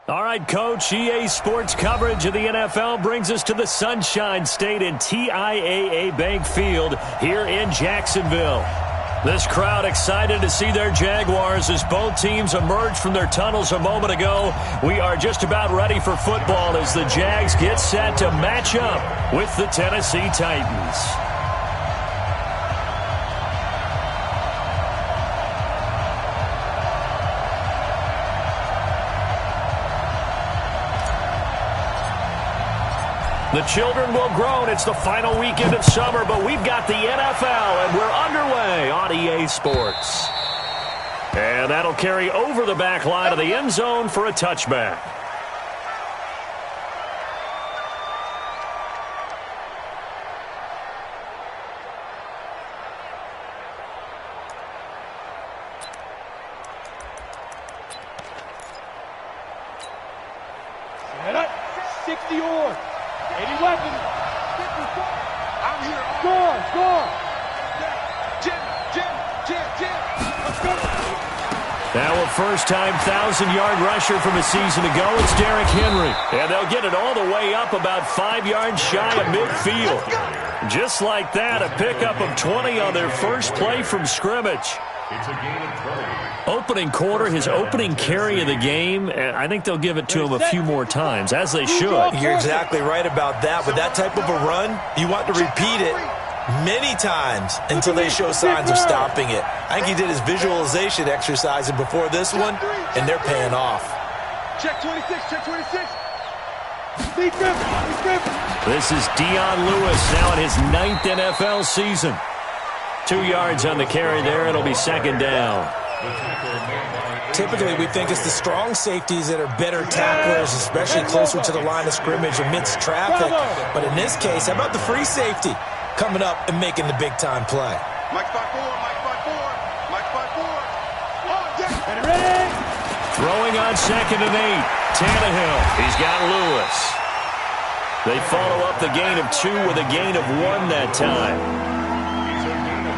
All right, Coach, EA Sports coverage of the NFL brings us to the Sunshine State and TIAA Bank Field here in Jacksonville. This crowd excited to see their Jaguars as both teams emerged from their tunnels a moment ago. We are just about ready for football as the Jags get set to match up with the Tennessee Titans. The children will groan. It's the final weekend of summer, but we've got the NFL, and we're underway on EA Sports. And that'll carry over the back line of the end zone for a touchback. Set up, 60 or 80 weapons. I'm here. Score. Jim. Let's go. Now a first-time 1,000-yard rusher from a season ago. It's Derrick Henry. And they'll get it all the way up about 5 yards shy of midfield. Just like that, a pickup of 20 on their first play from scrimmage. It's a gain of 20. Opening quarter, his opening carry of the game, and I think they'll give it to him a few more times, as they should. You're exactly right about that. With that type of a run, you want to repeat it many times until they show signs of stopping it. I think he did his visualization exercise before this one, and they're paying off. Check 26. This is Dion Lewis now in his 9th NFL season. 2 yards on the carry there. It'll be second down. Typically, we think it's the strong safeties that are better tacklers, especially closer to the line of scrimmage amidst traffic. But in this case, how about the free safety coming up and making the big-time play? Mike 5-4. Oh, yeah. Ready? Throwing on 2nd and 8. Tannehill. He's got Lewis. They follow up the gain of 2 with a gain of 1 that time.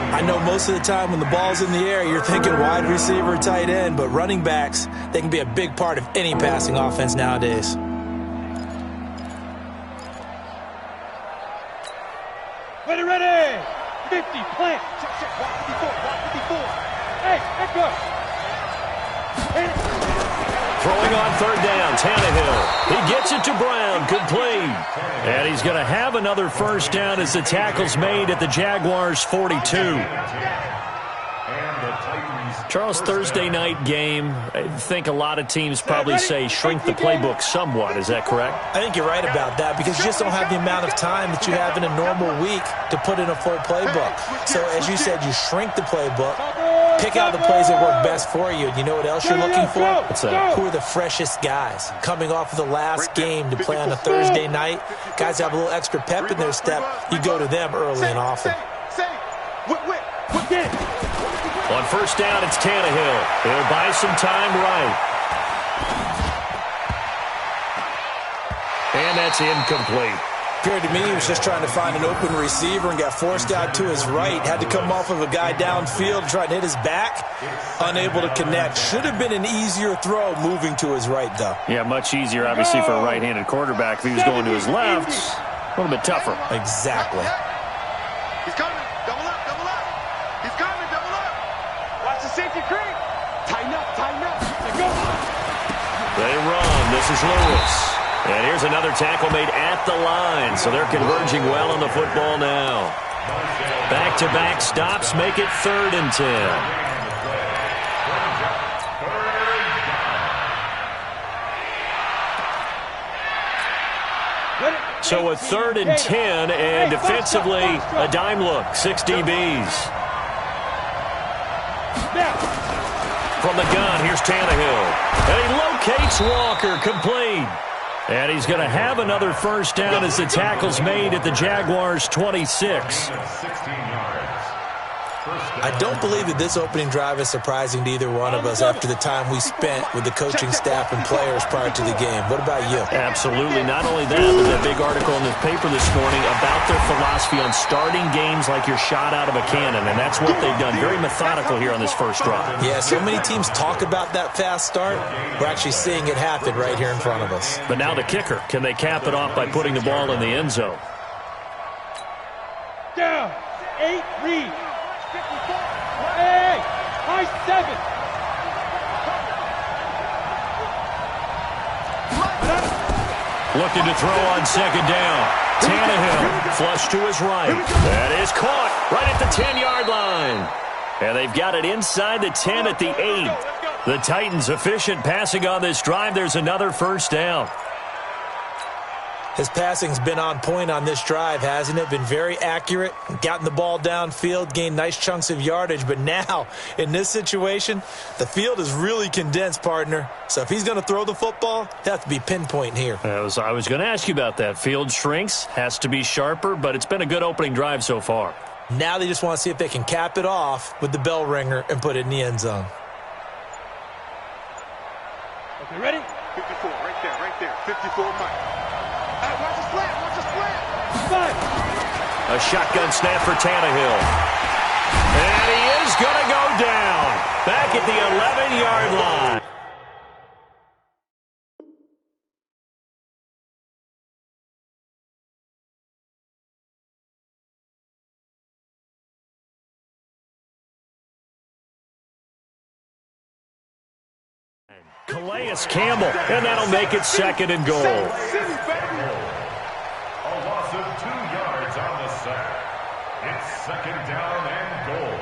I know most of the time when the ball's in the air, you're thinking wide receiver, tight end, but running backs, they can be a big part of any passing offense nowadays. Ready. 50, plant. Check. Walk 54. Hey, let's go. Throwing on 3rd down, Tannehill. He gets it to Brown, complete. And he's going to have another first down as the tackle's made at the Jaguars' 42. Charles, Thursday night game, I think a lot of teams probably say shrink the playbook somewhat. Is that correct? I think you're right about that because you just don't have the amount of time that you have in a normal week to put in a full playbook. So, as you said, you shrink the playbook, pick out the plays that work best for you. You know what else you're looking for? What's that? Who are the freshest guys coming off of the last game to play on a Thursday night? Guys have a little extra pep in their step. You go to them early and often. On first down, it's Tannehill. He'll buy some time right. And that's incomplete. Appeared to me he was just trying to find an open receiver and got forced out to his right. Had to come off of a guy downfield, try to hit his back. Unable to connect. Should have been an easier throw moving to his right, though. Yeah, much easier, obviously, for a right-handed quarterback. If he was going to his left, a little bit tougher. Exactly. He's coming. Double up. He's coming. Double up. Watch the safety creep. Tighten up. Go. They run. This is Lewis. And here's another tackle made at the line. So they're converging well on the football now. Back-to-back stops make it 3rd and 10. So a 3rd and 10, and defensively, a dime look, 6 DBs. From the gun, here's Tannehill. And he locates Walker, complete. And he's going to have another first down as the tackle's made at the Jaguars' 26. I don't believe that this opening drive is surprising to either one of us after the time we spent with the coaching staff and players prior to the game. What about you? Absolutely. Not only that, but that big article in the paper this morning about their philosophy on starting games like you're shot out of a cannon, and that's what they've done. Very methodical here on this first drive. Yeah, so many teams talk about that fast start. We're actually seeing it happen right here in front of us. But now the kicker. Can they cap it off by putting the ball in the end zone? Down. 8, read. Hey, high 7. Looking to throw on second down. Tannehill, flush to his right. That is caught right at the 10-yard line. And they've got it inside the 10 at the 8. The Titans efficient passing on this drive. There's another first down. His passing's been on point on this drive, hasn't it? Been very accurate, gotten the ball downfield, gained nice chunks of yardage. But now, in this situation, the field is really condensed, partner. So if he's going to throw the football, it has to be pinpoint here. I was going to ask you about that. Field shrinks, has to be sharper, but it's been a good opening drive so far. Now they just want to see if they can cap it off with the bell ringer and put it in the end zone. Okay, ready? 54, right there. 54, Mike. Watch the slant. A shotgun snap for Tannehill. And he is going to go down. Back at the 11-yard line. Calais Campbell, and that'll make it second and goal. A loss of 2 yards on the sack. It's second down and goal.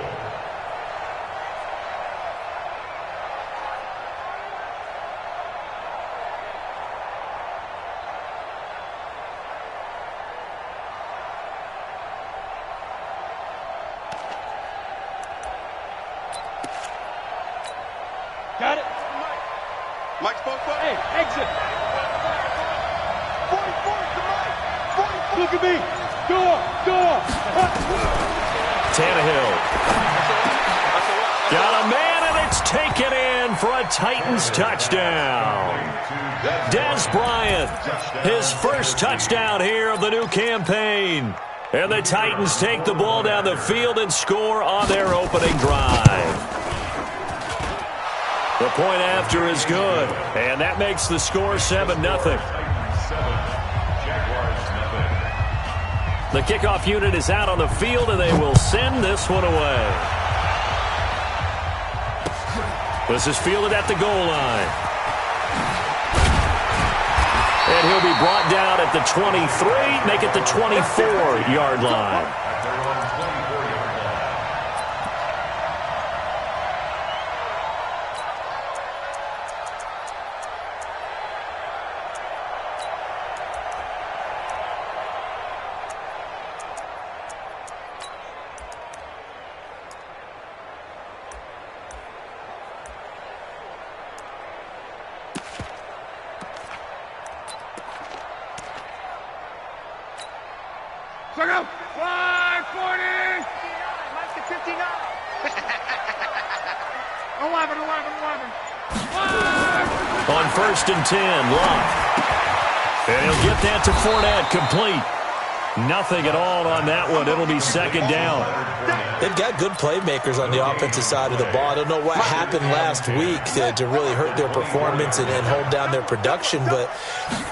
Got it. Mike's both up. Hey, exit. 44 to Mike. 44. Look at me. Go. Tannehill. Got a man, and it's taken in for a Titans touchdown. Des Bryant, his first touchdown here of the new campaign. And the Titans take the ball down the field and score on their opening drive. The point after is good, and that makes the score 7-0. The kickoff unit is out on the field, and they will send this one away. This is fielded at the goal line. And he'll be brought down at the 23, make it the 24-yard line. Check out. 540. Mike's at 59. 11. On 1st and 10, Love. And he'll get that to Fournette, complete. Nothing at all on that one. It'll be second down. They've got good playmakers on the offensive side of the ball. I don't know what happened last week to really hurt their performance and hold down their production, but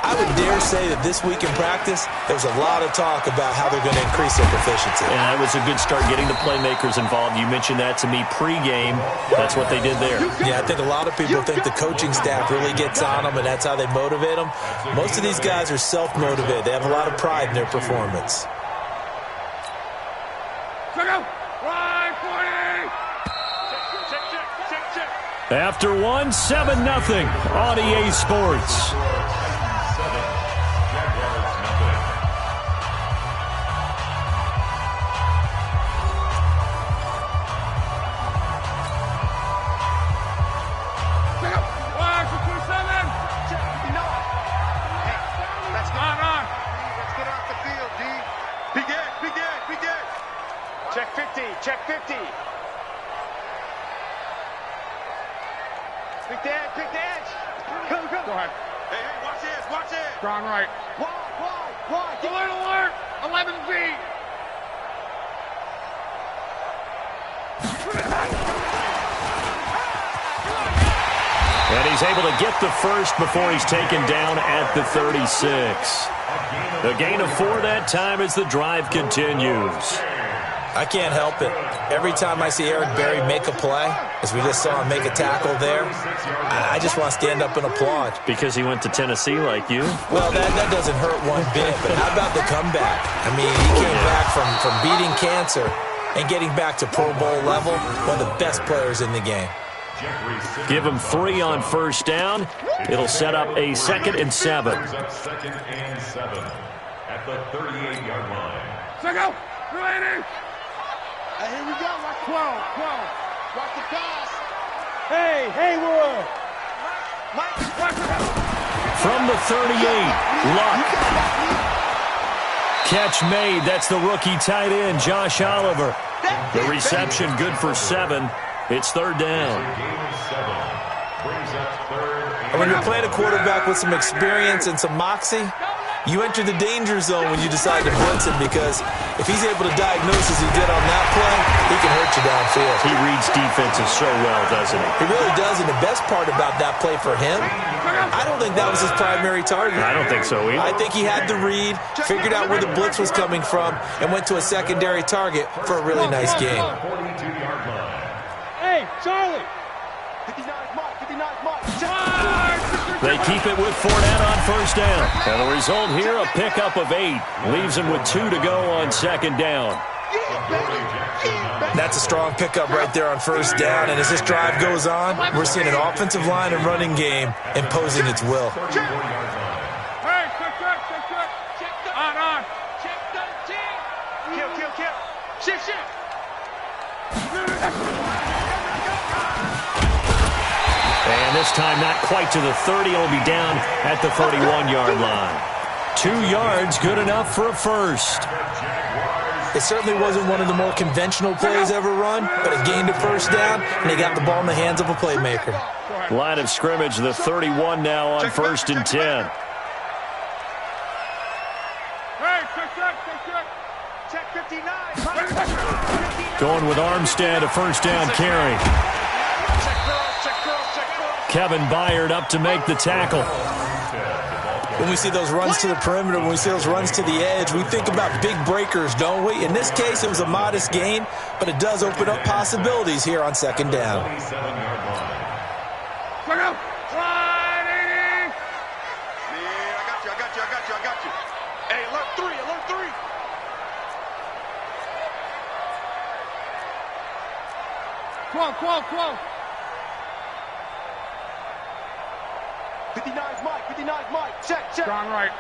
I would dare say that this week in practice, there's a lot of talk about how they're going to increase their proficiency. And that was a good start getting the playmakers involved. You mentioned that to me pregame. That's what they did there. Yeah, I think a lot of people think the coaching staff really gets on them, and that's how they motivate them. Most of these guys are self-motivated. They have a lot of pride in their performance. Check out. After one, 7-0 on EA Sports. Check 50. Pick the edge, pick the edge. Go, go. Go ahead. Hey, hey, watch this, watch this. Strong right. Wide. Alert. 11 feet. And he's able to get the first before he's taken down at the 36. The gain of 4 that time as the drive continues. I can't help it. Every time I see Eric Berry make a play, as we just saw him make a tackle there, I just want to stand up and applaud. Because he went to Tennessee like you? Well, that doesn't hurt one bit, but how about the comeback? I mean, he came back from beating cancer and getting back to Pro Bowl level, one of the best players in the game. Give him 3 on first down. It'll set up a 2nd and 7. Second and 7 at the 38-yard line. Check out. Ready. Hey, here we go. Watch 12. Watch the pass. Hey, Haywood. Mike, watch it. From the 38, Luck. Catch made. That's the rookie tight end, Josh Oliver. The reception good for 7. It's 3rd down. And when you're playing a quarterback with some experience and some moxie, you enter the danger zone when you decide to blitz him, because if he's able to diagnose as he did on that play, he can hurt you downfield. He reads defenses so well, doesn't he? He really does, and the best part about that play for him, I don't think that was his primary target. I don't think so either. I think he had the read, figured out where the blitz was coming from, and went to a secondary target for a really nice game. Hey, Charlie. 59 Mike. They keep it with Fournette on first down. And the result here, a pickup of 8. Leaves him with 2 to go on 2nd down. That's a strong pickup right there on first down. And as this drive goes on, we're seeing an offensive line and running game imposing its will. Hey, check. On. Check 13. Kill. Shit. And this time not quite to the 30. He'll be down at the 31-yard line. 2 yards, good enough for a first. It certainly wasn't one of the more conventional plays ever run, but it gained a first down, and they got the ball in the hands of a playmaker. Line of scrimmage, the 31 now on 1st and 10. Hey, check 59. Going with Armstead, a first down carry. Kevin Byard up to make the tackle. When we see those runs to the perimeter, when we see those runs to the edge, we think about big breakers, don't we? In this case, it was a modest gain, but it does open up possibilities here on 2nd down. Look out! Slide 80! Man, I got you. Hey, alert 3. Quo. 59's Mike. Check. Strong right.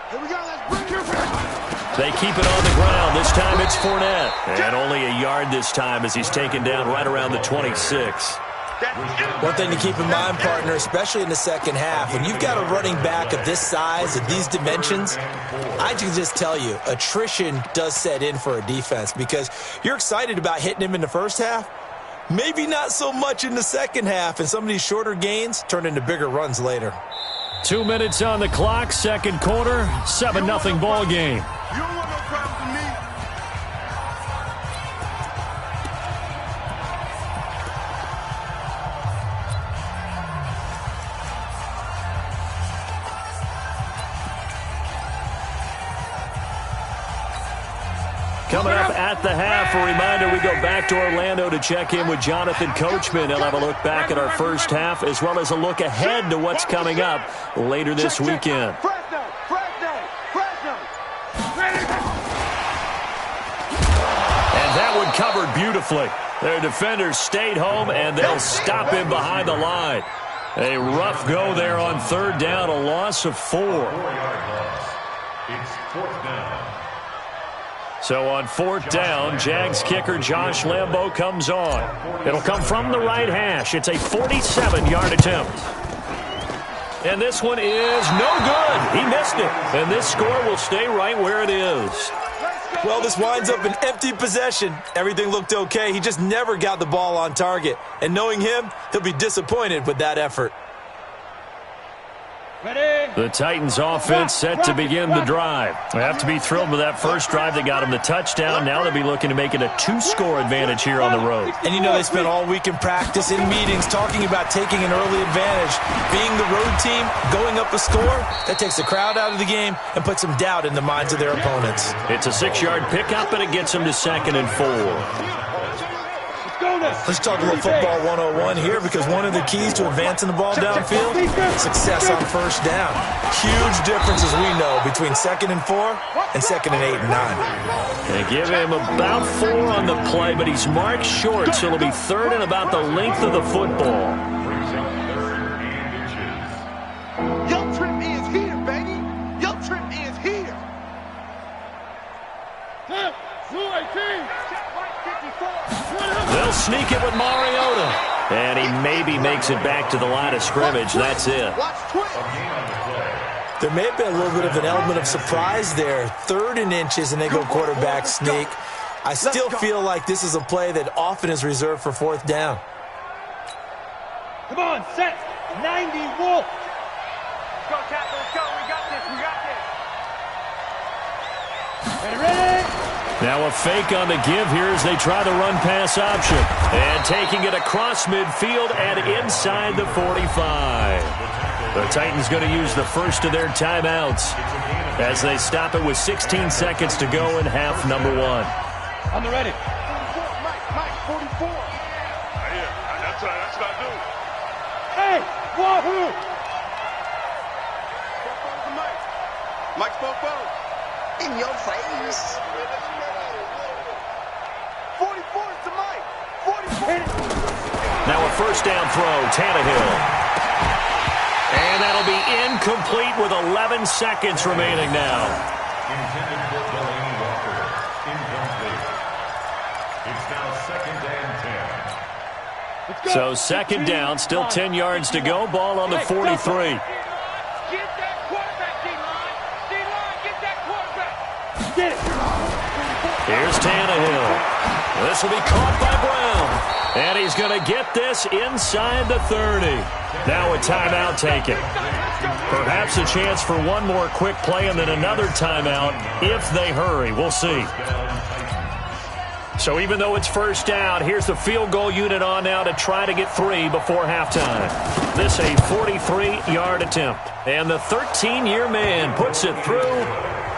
Here we go. Let's bring your back. They keep it on the ground. This time it's Fournette. And only a yard this time as he's taken down right around the 26. One thing to keep in mind, partner, especially in the second half, when you've got a running back of this size, of these dimensions, I can just tell you, attrition does set in for a defense, because you're excited about hitting him in the first half. Maybe not so much in the second half, and some of these shorter gains turn into bigger runs later. 2 minutes on the clock, 2nd quarter, 7-0 ball game. You don't want no problem from me. Coming up at the half, a reminder, we go back to Orlando to check in with Jonathan Coachman. He'll have a look back at our first half, as well as a look ahead to what's coming up later this weekend. Fresno. And that one covered beautifully. Their defenders stayed home, and they'll stop him behind the line. A rough go there on 3rd down, a loss of 4. 4-yard loss. It's 4th down. So on 4th down, Jags kicker Josh Lambo comes on. It'll come from the right hash. It's a 47-yard attempt. And this one is no good. He missed it. And this score will stay right where it is. Well, this winds up an empty possession. Everything looked okay. He just never got the ball on target. And knowing him, he'll be disappointed with that effort. The Titans offense set to begin the drive. They have to be thrilled with that first drive that got them the touchdown. Now they'll be looking to make it a 2-score advantage here on the road. And you know they spent all week in practice, in meetings, talking about taking an early advantage. Being the road team, going up a score, that takes the crowd out of the game and puts some doubt in the minds of their opponents. It's a 6-yard pickup, and it gets them to 2nd and 4. Let's talk a little football 101 here, because one of the keys to advancing the ball downfield, success on first down. Huge difference, as we know, between 2nd and 4 and 2nd and 8 and 9. They give him about 4 on the play, but he's marked short, so it'll be 3rd and about the length of the football. Your trip is here, baby. Your trip is here. 218. They'll sneak it with Mariota. And he maybe makes it back to the line of scrimmage. That's it. There may have been a little bit of an element of surprise there. 3rd and inches, and they go quarterback sneak. I still feel like this is a play that often is reserved for 4th down. Come on, set. 90, Wolf. Let's go, Cap. Let's go. We got this. We got this. Ready? Now a fake on the give here as they try the run-pass option. And taking it across midfield and inside the 45. The Titans going to use the first of their timeouts as they stop it with 16 seconds to go in half number 1. On the ready. Mike, 44. Yeah, that's right. That's what I do. Hey, wahoo! Mike spoke forward. In your face. 44 to Mike. 44. Now a first down throw, Tannehill. And that'll be incomplete with 11 seconds remaining now. Intended for Delaney Walker. Incomplete. It's now 2nd and 10. So 2nd down, still 10 yards to go. Ball on the 43. Get that quarterback, D-line. D-line, get that quarterback. Get it. Here's Tannehill. This will be caught by Brown. And he's going to get this inside the 30. Now a timeout taken. Perhaps a chance for one more quick play and then another timeout if they hurry. We'll see. So even though it's first down, here's the field goal unit on now to try to get 3 before halftime. This a 43-yard attempt. And the 13-year man puts it through.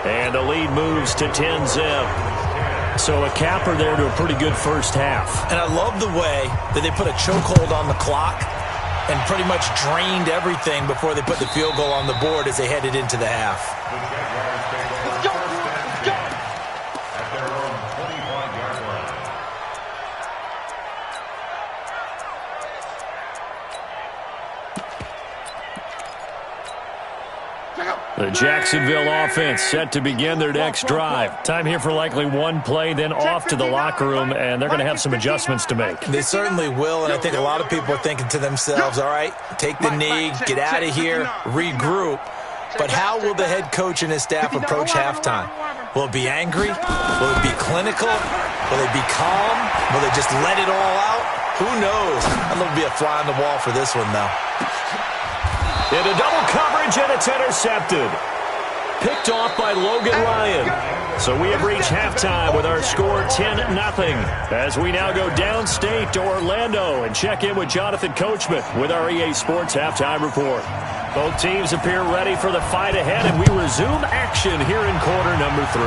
And the lead moves to 10-zip. So a capper there to a pretty good first half. And I love the way that they put a chokehold on the clock and pretty much drained everything before they put the field goal on the board as they headed into the half. Let's go. Let's go. At their own 25-yard line. The Jacksonville offense set to begin their next drive. Time here for likely one play, then off to the locker room, and they're going to have some adjustments to make. They certainly will, and I think a lot of people are thinking to themselves, all right, take the knee, get out of here, regroup. But how will the head coach and his staff approach halftime? Will it be angry? Will it be clinical? Will they be calm? Will they just let it all out? Who knows? I'd love to be a fly on the wall for this one, though. Into double coverage, and it's intercepted. Picked off by Logan Ryan. So we have reached halftime with our score 10-0. As we now go downstate to Orlando and check in with Jonathan Coachman with our EA Sports Halftime Report. Both teams appear ready for the fight ahead, and we resume action here in quarter number 3.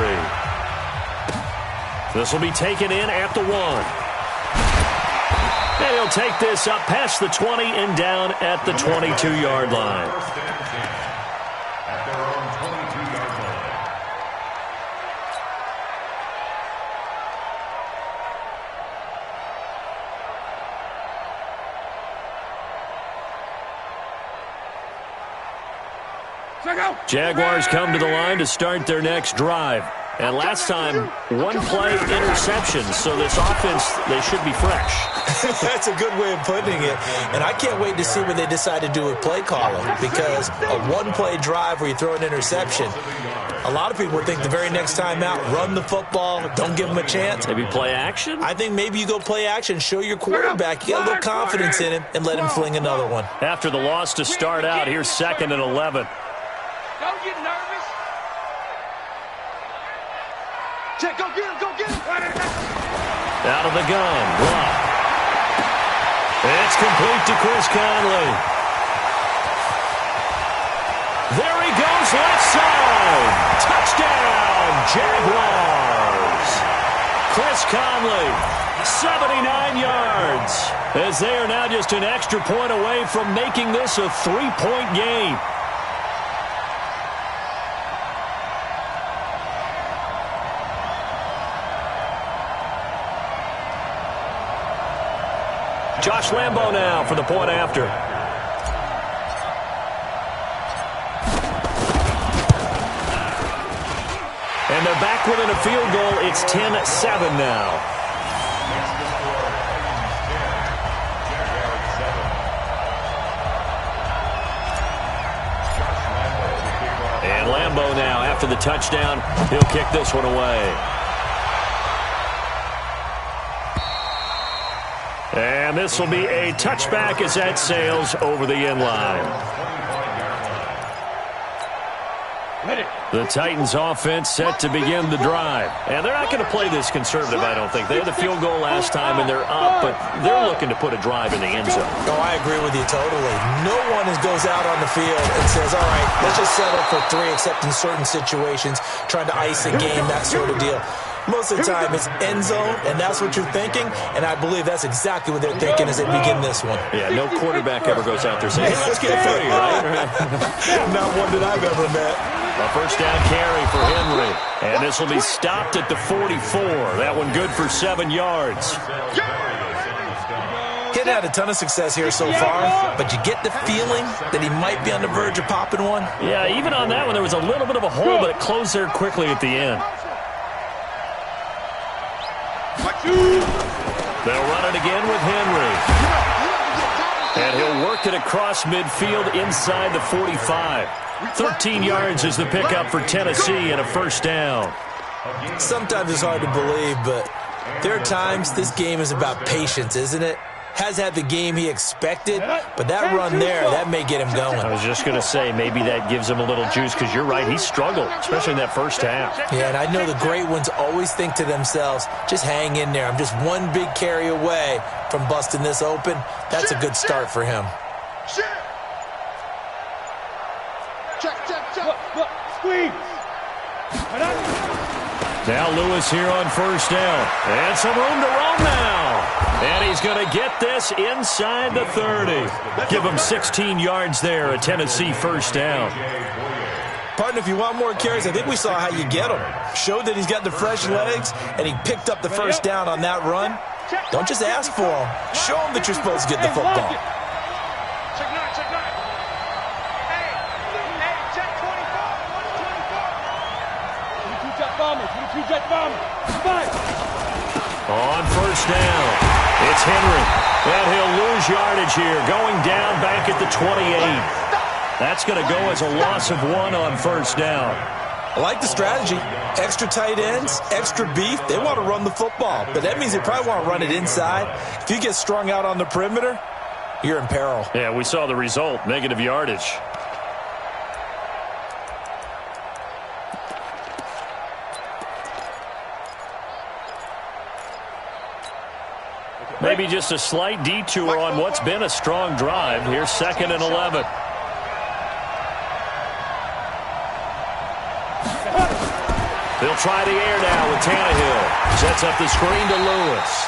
This will be taken in at the 1. And he'll take this up past the 20 and down at the 22-yard line. At their own 22-yard line. Jaguars come to the line to start their next drive. And last time, one-play interception. So this offense, they should be fresh. That's a good way of putting it. And I can't wait to see what they decide to do with play calling, because a one-play drive where you throw an interception, a lot of people would think the very next time out, run the football, don't give them a chance. Maybe play action? I think maybe you go play action, show your quarterback, you got a little confidence in him, and let him fling another one. After the loss to start out, here's 2nd and 11. Don't get nervous. Check, go get him, go get him. Out of the gun, block. It's complete to Chris Conley. There he goes, left side. Touchdown, Jaguars. Chris Conley, 79 yards. As they are now just an extra point away from making this a 3-point game. Josh Lambo now for the point after. And they're back within a field goal. It's 10-7 now. And Lambo now, after the touchdown, he'll kick this one away. And this will be a touchback as that sails over the end line. The Titans offense set to begin the drive. And they're not going to play this conservative, I don't think. They had the field goal last time, and they're up, but they're looking to put a drive in the end zone. Oh, I agree with you totally. No one goes out on the field and says, all right, let's just settle for 3, except in certain situations, trying to ice a game, that sort of deal. Most of the time, it's end zone, and that's what you're thinking, and I believe that's exactly what they're thinking as they begin this one. Yeah, no quarterback ever goes out there saying, hey, let's get 3, right? Not one that I've ever met. A first down carry for Henry, and this will be stopped at the 44. That one good for 7 yards. He'd had a ton of success here so far, but you get the feeling that he might be on the verge of popping one. Yeah, even on that one, there was a little bit of a hole, but it closed there quickly at the end. They'll run it again with Henry. And he'll work it across midfield inside the 45. 13 yards is the pickup for Tennessee and a first down. Sometimes it's hard to believe, but there are times this game is about patience, isn't it? Has had the game he expected, but that run there, that may get him going. I was just going to say, maybe that gives him a little juice, because you're right, he struggled, especially in that first half. Yeah, and I know the great ones always think to themselves, just hang in there. I'm just one big carry away from busting this open. That's a good start for him. Check. Look, squeeze. Now Lewis here on first down. And some room to roam now. And he's going to get this inside the 30. Give him 16 yards there, a Tennessee first down. Partner, if you want more carries, I think we saw how you get them. Showed that he's got the fresh legs, and he picked up the first down on that run. Don't just ask for him. Show him that you're supposed to get the football. Check 9. Hey, check 24. 22 jet bomber. 5. On first down, it's Henry. And he'll lose yardage here, going down back at the 28. That's going to go as a loss of 1 on first down. I like the strategy. Extra tight ends, extra beef. They want to run the football, but that means they probably want to run it inside. If you get strung out on the perimeter, you're in peril. Yeah, we saw the result, negative yardage. Maybe just a slight detour on what's been a strong drive. Here's 2nd and 11. They'll try the air now with Tannehill. Sets up the screen to Lewis.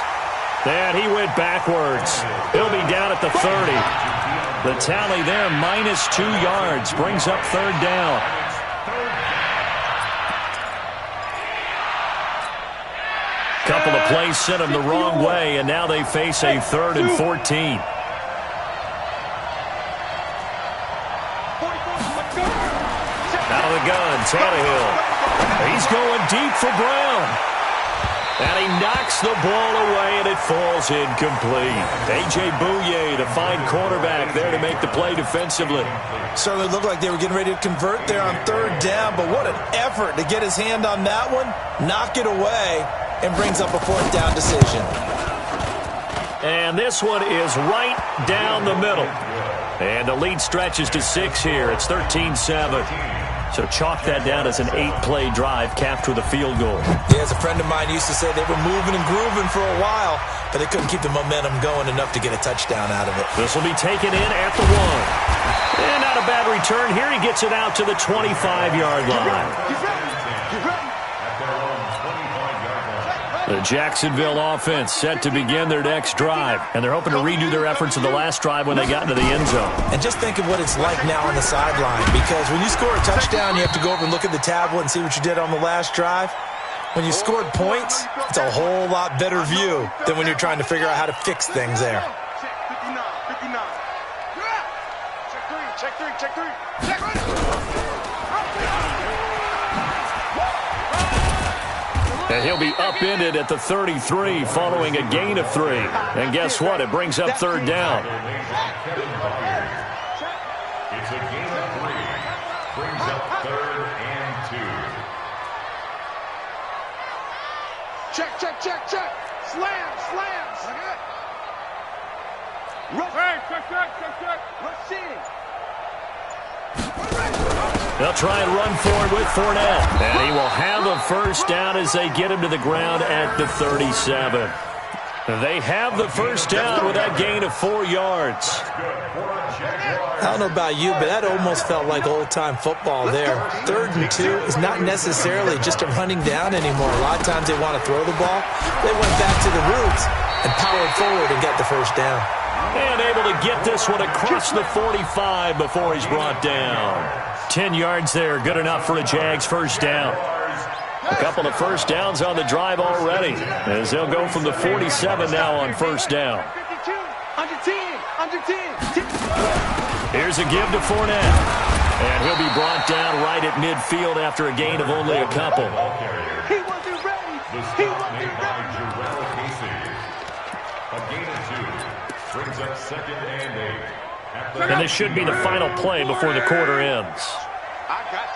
And he went backwards. He'll be down at the 30. The tally there, -2 yards. Brings up 3rd down. Couple of plays sent them the wrong way, and now they face a 3rd and 14. Out of the gun, Tannehill. He's going deep for Brown. And he knocks the ball away, and it falls incomplete. A.J. Bouye, the fine quarterback, there to make the play defensively. Certainly looked like they were getting ready to convert there on third down, but what an effort to get his hand on that one, knock it away, and brings up a fourth down decision. And this one is right down the middle. And the lead stretches to 6 here. It's 13-7. So chalk that down as an 8-play drive capped with a field goal. Yeah, as a friend of mine used to say, they were moving and grooving for a while, but they couldn't keep the momentum going enough to get a touchdown out of it. This will be taken in at the 1. And not a bad return here. He gets it out to the 25-yard line. The Jacksonville offense set to begin their next drive, and they're hoping to redo their efforts of the last drive when they got into the end zone. And just think of what it's like now on the sideline, because when you score a touchdown, you have to go over and look at the tablet and see what you did on the last drive. When you scored points, it's a whole lot better view than when you're trying to figure out how to fix things there. Check three. And he'll be upended at the 33 following a gain of 3. And guess what? It brings up third down. It's a gain of 3. Brings up 3rd and 2. Check. Slam. Check. Rush in. They'll try and run forward with Fournette. And he will have a first down as they get him to the ground at the 37. They have the first down with that gain of 4 yards. I don't know about you, but that almost felt like old-time football there. 3rd and 2 is not necessarily just a running down anymore. A lot of times they want to throw the ball. They went back to the roots and powered forward and got the first down. And able to get this one across the 45 before he's brought down. 10 yards there, good enough for a Jags first down. A couple of first downs on the drive already, as they'll go from the 47 now on first down. Under 10. Here's a give to Fournette. And he'll be brought down right at midfield after a gain of only a couple. He wasn't ready. A gain of 2. Brings up 2nd and 8. And this should be the final play before the quarter ends. I got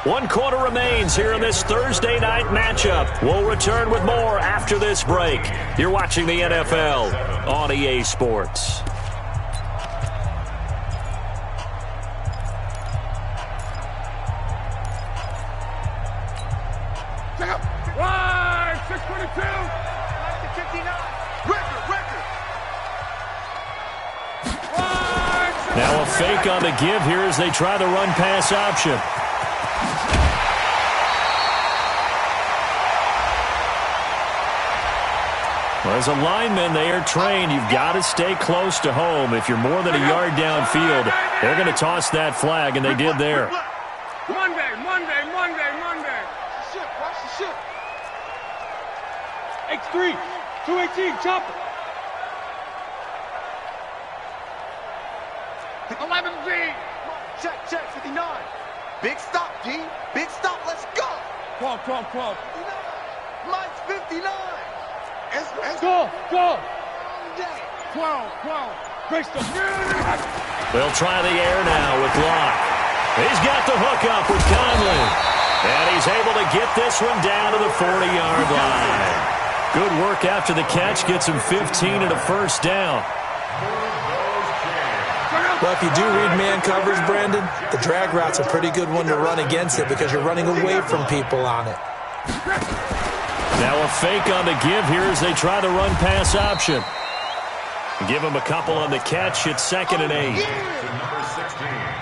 you. 1 quarter remains here in this Thursday night matchup. We'll return with more after this break. You're watching the NFL on EA Sports. Check up. Right, 622. 59. Record. Now a fake on the give here as they try the run-pass option. Well, as a lineman, they are trained. You've got to stay close to home. If you're more than a yard downfield, they're going to toss that flag, and they did there. Monday. Watch the ship. X3, 218, chopper. 11G. Check, 59. Big stop, G. Big stop, let's go. 12. Mine's 59. Let's go. 12. Great stuff. They'll try the air now with Locke. He's got the hook up with Conley. And he's able to get this one down to the 40-yard line. Good work after the catch. Gets him 15 and a first down. Well, if you do read man coverage, Brandon, the drag route's a pretty good one to run against it because you're running away from people on it. Now a fake on the give here as they try the run-pass option. Give him a couple on the catch. It's 2nd and 8.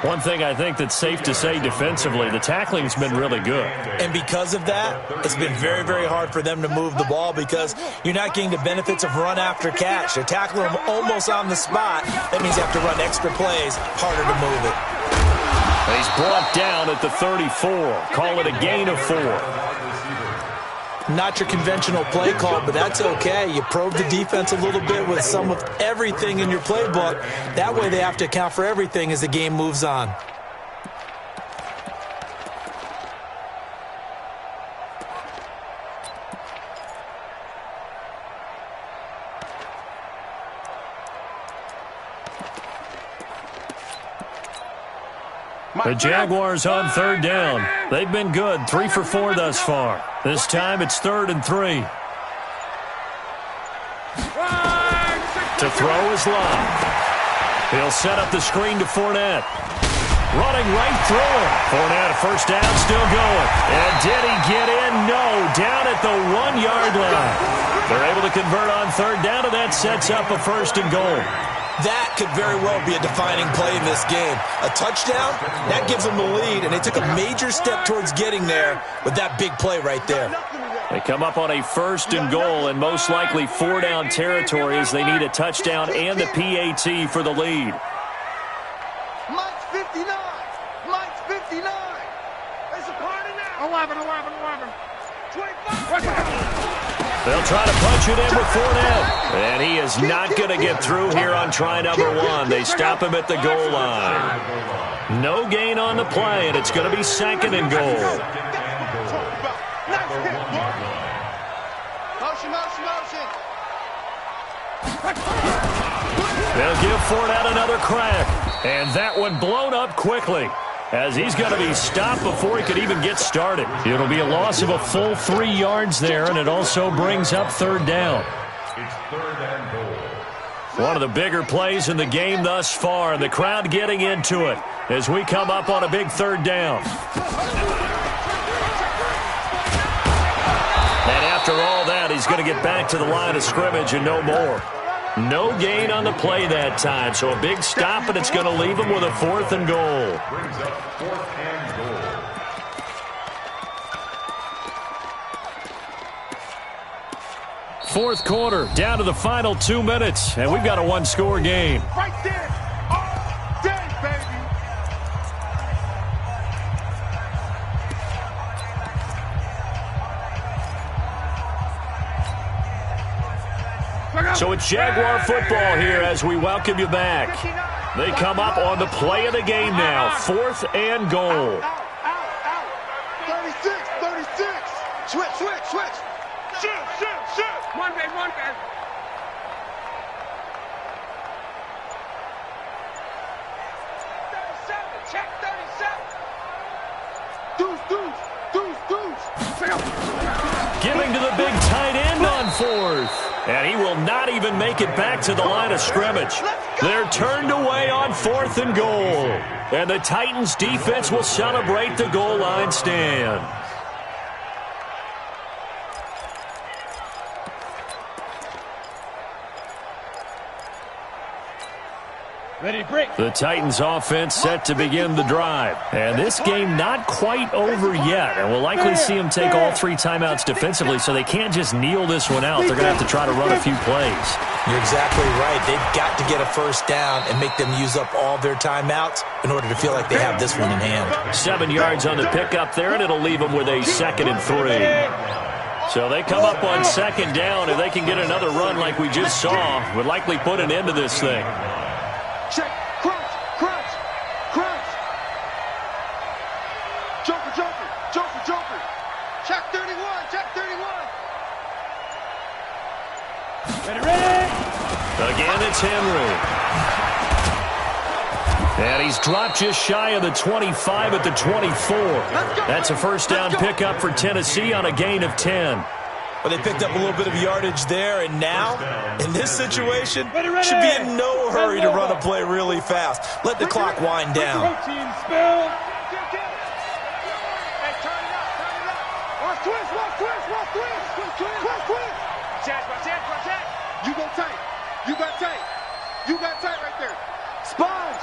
One thing I think that's safe to say defensively, the tackling's been really good. And because of that, it's been very, very hard for them to move the ball because you're not getting the benefits of run after catch. They're tackling them almost on the spot. That means you have to run extra plays, harder to move it. He's brought down at the 34. Call it a gain of 4. Not your conventional play call, but that's okay. You probe the defense a little bit with some of everything in your playbook. That way they have to account for everything as the game moves on. The Jaguars on third down. They've been good, 3 for 4 thus far. This time it's 3rd and 3. To throw is Love. He'll set up the screen to Fournette. Running right through him. Fournette, first down, still going. And did he get in? No, down at the 1-yard line. They're able to convert on third down, and that sets up a 1st and goal. That could very well be a defining play in this game. A touchdown, that gives them the lead, and they took a major step towards getting there with that big play right there. They come up on a 1st and goal, and most likely 4-down territory as they need a touchdown and the PAT for the lead. Mike's 59. Mike's 59. There's a party now. 11. 25. They'll try to punch it in with Fournette. And he is not going to get through here on try number 1. They stop him at the goal line. No gain on the play, and it's going to be 2nd and goal. Motion. They'll give Fournette another crack. And that one blown up quickly, as he's going to be stopped before he could even get started. It'll be a loss of a full 3 yards there, and it also brings up 3rd down. It's 3rd and goal. One of the bigger plays in the game thus far, and the crowd getting into it as we come up on a big 3rd down. And after all that, he's going to get back to the line of scrimmage and no more. No gain on the play that time, so a big stop, and it's going to leave him with a 4th and goal. Brings up 4th and goal. Fourth quarter, down to the final 2 minutes, and we've got a 1-score game. Right there. All day, baby. So it's Jaguar football here as we welcome you back. They come up on the play of the game now, 4th and goal. Out. 36. Switch. Shoot. One back. 37. Check 37. Deuce. Giving to the big tight end on 4th. And he will not even make it back to the line of scrimmage. They're turned away on 4th and goal. And the Titans defense will celebrate the goal line stand. Ready, break. The Titans offense set to begin the drive. And this game not quite over yet. And we'll likely see them take all 3 timeouts defensively, so they can't just kneel this one out. They're going to have to try to run a few plays. You're exactly right. They've got to get a 1st down and make them use up all their timeouts in order to feel like they have this one in hand. 7 yards on the pickup there, and it'll leave them with a 2nd and 3. So they come up on 2nd down. If they can get another run like we just saw, would likely put an end to this thing. Check. Crunch. Joker. Check 31. Ready. Again, it's Henry. And he's dropped just shy of the 25 at the 24. That's a 1st down pickup for Tennessee on a gain of 10. But they picked up a little bit of yardage there, and now, in this situation, should be in no hurry to run a play really fast. Let the clock wind down. Hey, turn it up. Watch twist. Check. You got tight right there. Sponge.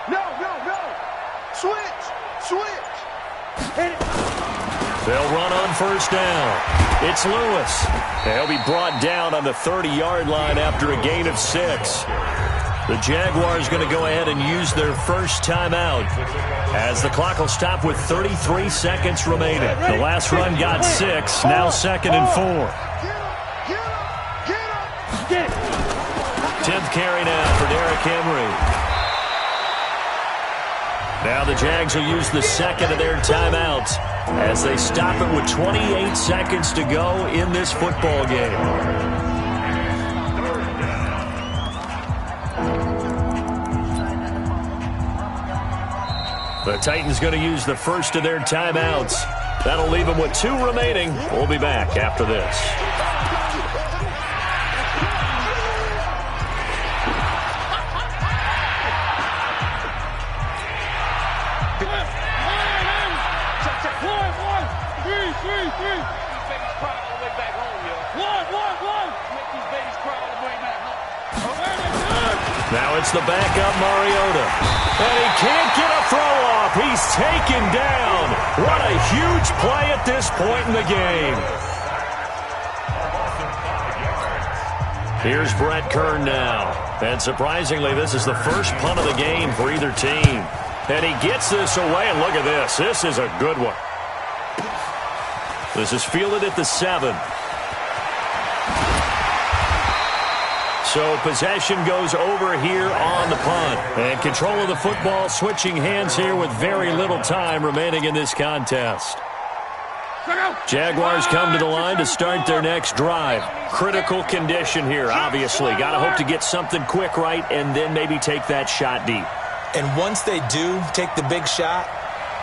No. Switch. Hit it. They'll run on 1st down. It's Lewis. They'll be brought down on the 30-yard line after a gain of 6. The Jaguars going to go ahead and use their first timeout as the clock will stop with 33 seconds remaining. The last run got 6, now 2nd and 4. 10th carry now for Derrick Henry. Now the Jags will use the second of their timeouts as they stop it with 28 seconds to go in this football game. The Titans going to use the first of their timeouts. That'll leave them with 2 remaining. We'll be back after this. Now it's the backup Mariota. And he can't get a throw off. He's taken down. What a huge play at this point in the game. Here's Brett Kern now. And surprisingly, this is the first punt of the game for either team. And he gets this away, and look at this. This is a good one. This is fielded at the 7. So possession goes over here on the punt. And control of the football switching hands here with very little time remaining in this contest. Jaguars come to the line to start their next drive. Critical condition here, obviously. Got to hope to get something quick right and then maybe take that shot deep. And once they do take the big shot,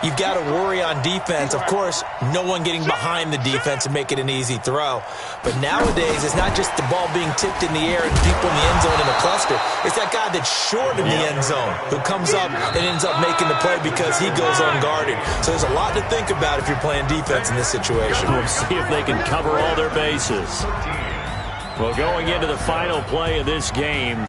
you've got to worry on defense. Of course, no one getting behind the defense and make it an easy throw. But nowadays, it's not just the ball being tipped in the air and people in the end zone in a cluster. It's that guy that's short in the end zone who comes up and ends up making the play because he goes unguarded. So there's a lot to think about if you're playing defense in this situation. We'll see if they can cover all their bases. Well, going into the final play of this game,